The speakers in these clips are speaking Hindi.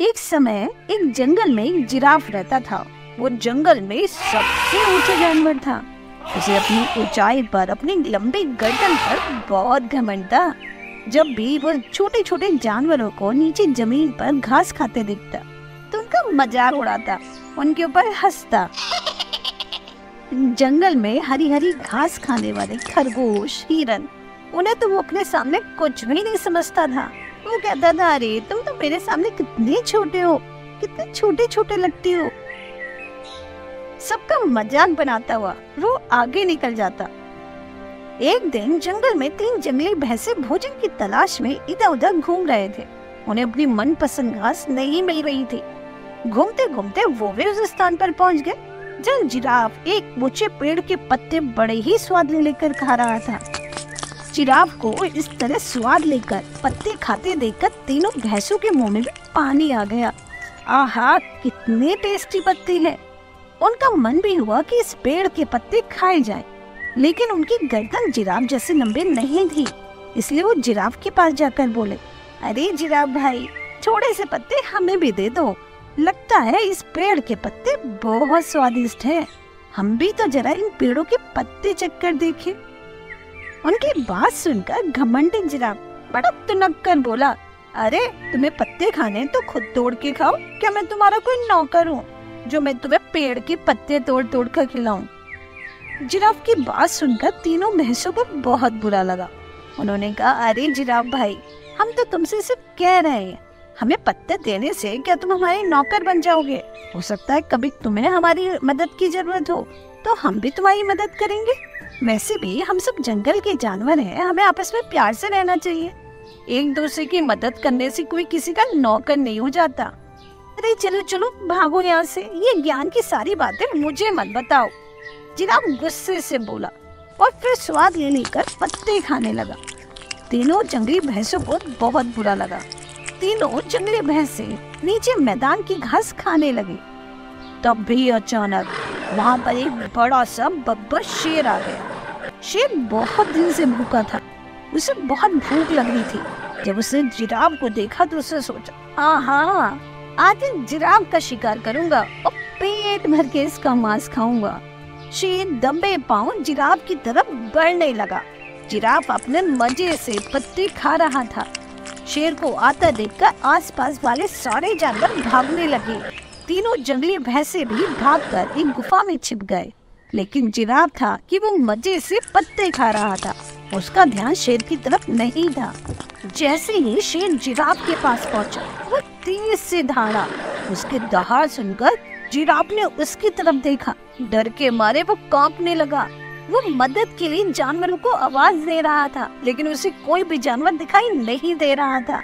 एक समय एक जंगल में एक जिराफ रहता था। वो जंगल में सबसे ऊंचा जानवर था। उसे अपनी ऊंचाई पर, अपनी लंबी गर्दन पर बहुत घमंड था। जब भी वो छोटे छोटे जानवरों को नीचे जमीन पर घास खाते दिखता तो उनका मजाक उड़ाता, उनके ऊपर हंसता। जंगल में हरी हरी घास खाने वाले खरगोश, हिरन, उन्हें तो वो अपने सामने कुछ भी नहीं समझता था। वो कहता था, अरे तुम तो मेरे सामने कितने छोटे हो, कितने छोटे छोटे लगते हो। सबका मजाक बनाता हुआ वो आगे निकल जाता। एक दिन जंगल में 3 जंगली भैंसे भोजन की तलाश में इधर उधर घूम रहे थे। उन्हें अपनी मनपसंद घास नहीं मिल रही थी। घूमते घूमते वो भी उस स्थान पर पहुंच गए जब जिराफ एक ऊंचे पेड़ के पत्ते बड़े ही स्वाद लेकर खा रहा था। जिराफ को इस तरह स्वाद लेकर पत्ते खाते देखकर तीनों भैंसों के मुंह में भी पानी आ गया। आहा, कितने टेस्टी पत्ते हैं। उनका मन भी हुआ कि इस पेड़ के पत्ते खाए जाएं, लेकिन उनकी गर्दन जिराफ जैसे लंबे नहीं थी। इसलिए वो जिराफ के पास जाकर बोले, अरे जिराफ भाई, थोड़े से पत्ते हमें भी दे दो। लगता है इस पेड़ के पत्ते बहुत स्वादिष्ट हैं। हम भी तो जरा इन पेड़ों के पत्ते चखकर देखें। उनकी बात सुनकर घमंडी जिराफ बड़ा तुनक कर बोला, अरे तुम्हें पत्ते खाने तो खुद तोड़ के खाओ। क्या मैं तुम्हारा कोई नौकर हूँ जो मैं तुम्हें पेड़ के पत्ते तोड़ तोड़ कर खिलाऊं? जिराफ की बात सुनकर तीनों भैंसों को बहुत बुरा लगा। उन्होंने कहा, अरे जिराफ भाई, हम तो तुमसे सिर्फ कह रहे हैं, हमें पत्ते देने से क्या तुम हमारे नौकर बन जाओगे? हो सकता है कभी तुम्हें हमारी मदद की जरूरत हो तो हम भी तुम्हारी मदद करेंगे। वैसे भी हम सब जंगल के जानवर हैं, हमें आपस में प्यार से रहना चाहिए। एक दूसरे की मदद करने से कोई किसी का नौकर नहीं हो जाता। अरे चलो चलो भागो यहाँ से, ये ज्ञान की सारी बातें मुझे मत बताओ। जिराफ गुस्से से बोला और फिर स्वाद ले लेकर पत्ते खाने लगा। तीनों जंगली भैंसों को बहुत बुरा लगा। तीनों जंगली भैंसे नीचे मैदान की घास खाने लगी। तब भी अचानक वहाँ पर एक बड़ा सा बब्बर शेर आ गया। शेर बहुत दिन से भूखा था, उसे बहुत भूख लग रही थी। जब उसने जिराफ को देखा तो उसने सोचा, आहा, आज जिराफ का शिकार करूंगा और पेट भर के इसका मांस खाऊंगा। शेर दबे पांव जिराफ की तरफ बढ़ने लगा। जिराफ अपने मजे से पत्ते खा रहा था। शेर को आता देखकर आसपास वाले सारे जानवर भागने लगे। तीनों जंगली भैंसे भी भागकर एक गुफा में छिप गए। लेकिन जिराफ था कि वो मजे से पत्ते खा रहा था, उसका ध्यान शेर की तरफ नहीं था। जैसे ही शेर जिराफ के पास पहुंचा, वो तेज से दहाड़ा। उसके दहाड़ सुनकर जिराफ ने उसकी तरफ देखा। डर के मारे वो कांपने लगा। वो मदद के लिए जानवरों को आवाज दे रहा था, लेकिन उसे कोई भी जानवर दिखाई नहीं दे रहा था।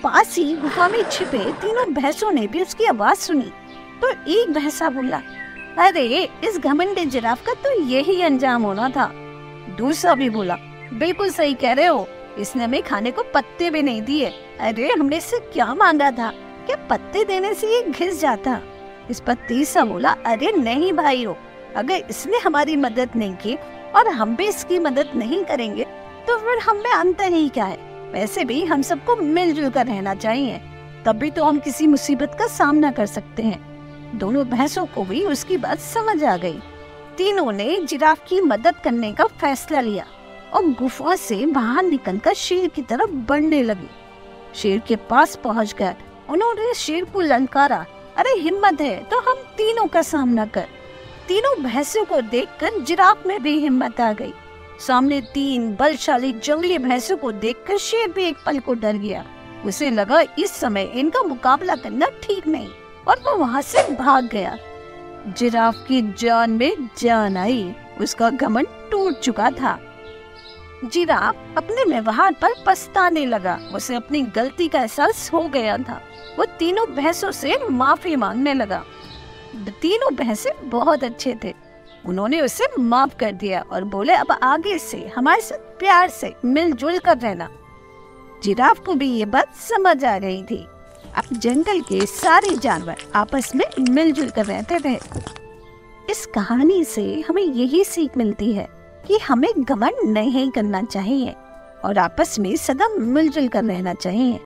पास ही गुफा में छिपे तीनों भैंसों ने भी उसकी आवाज सुनी तो एक भैंसा बोला, अरे इस घमंडी जिराफ का तो यही अंजाम होना था। दूसरा भी बोला, बिल्कुल सही कह रहे हो, इसने हमें खाने को पत्ते भी नहीं दिए। अरे हमने इससे क्या मांगा था, क्या पत्ते देने से ये घिस जाता? इस पर तीसरा बोला, अरे नहीं भाइयों, अगर इसने हमारी मदद नहीं की और हम भी इसकी मदद नहीं करेंगे तो फिर हम में अंतर ही क्या है। वैसे भी हम सबको मिलजुल कर रहना चाहिए, तभी तो हम किसी मुसीबत का सामना कर सकते हैं। दोनों भैंसों को भी उसकी बात समझ आ गई। तीनों ने जिराफ की मदद करने का फैसला लिया और गुफा से बाहर निकलकर शेर की तरफ बढ़ने लगे। शेर के पास पहुंचकर उन्होंने शेर को ललकारा, अरे हिम्मत है तो हम तीनों का सामना कर। तीनों भैंसों को देखकर जिराफ में भी हिम्मत आ गई। सामने 3 बलशाली जंगली भैंसों को देखकर शेर भी एक पल को डर गया। उसे लगा इस समय इनका मुकाबला करना ठीक नहीं और वो वहाँ से भाग गया। जिराफ की जान में जान आई, उसका घमंड टूट चुका था। जिराफ अपने व्यवहार पर पछताने लगा। उसे अपनी गलती का एहसास हो गया था। वो तीनों भैंसों से माफी मांगने लगा। तीनों भैंसे बहुत अच्छे थे। उन्होंने उसे माफ कर दिया और बोले, अब आगे से हमारे साथ प्यार से मिलजुल कर रहना। जिराफ को भी ये बात समझ आ गई थी। अब जंगल के सारे जानवर आपस में मिलजुल कर रहते थे। इस कहानी से हमें यही सीख मिलती है कि हमें घमंड नहीं करना चाहिए और आपस में सदा मिलजुल कर रहना चाहिए।